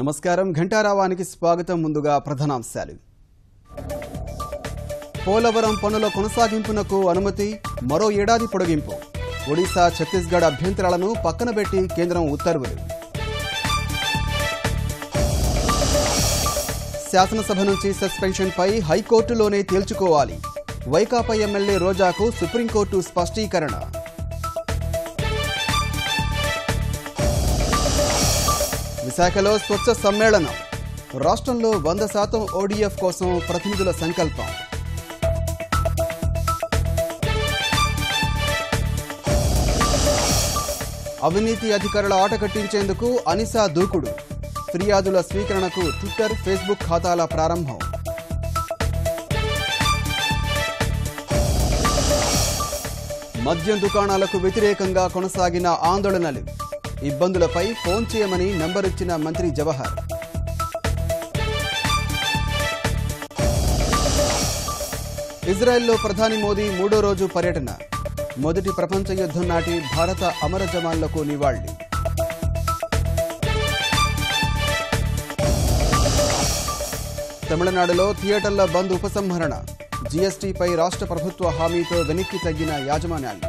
నమస్కారం ఘంటారావానికి స్వాగతం. ముందుగా ప్రధానాంశాలు. పోలవరం పనుల కొనసాగింపునకు అనుమతి, మరో ఏడాది పొడిగింపు. ఒడిశా, ఛత్తీస్గఢ్ అభ్యంతరాలను పక్కన పెట్టి కేంద్రం ఉత్తర్వులు. శాసనసభ నుంచి సస్పెన్షన్పై హైకోర్టులోనే తేల్చుకోవాలి. వైకాపా ఎమ్మెల్యే రోజాకు సుప్రీంకోర్టు స్పష్టీకరణ. విశాఖలో స్వచ్ఛ సమ్మేళనం. రాష్ట్రంలో 100% ఓడీఎఫ్ కోసం ప్రతినిధుల సంకల్పం. అవినీతి అధికారుల ఆట కట్టించేందుకు అనిసా దూకుడు. ఫిర్యాదుల స్వీకరణకు ట్విట్టర్, ఫేస్బుక్ ఖాతాల ప్రారంభం. మద్యం దుకాణాలకు వ్యతిరేకంగా కొనసాగిన ఆందోళనలు. ఇబ్బందులపై ఫోన్ చేయమని నంబరిచ్చిన మంత్రి జవహర్. ఇజ్రాయెల్లో ప్రధాని మోదీ 3వ రోజు పర్యటన. మొదటి ప్రపంచ యుద్ధం నాటి భారత అమర జవాన్లకు నివాళి. తమిళనాడులో థియేటర్ల బంద్ ఉపసంహరణ. జీఎస్టీపై రాష్ట్ర ప్రభుత్వ హామీతో వెనక్కి తగ్గిన యాజమాన్యాలు.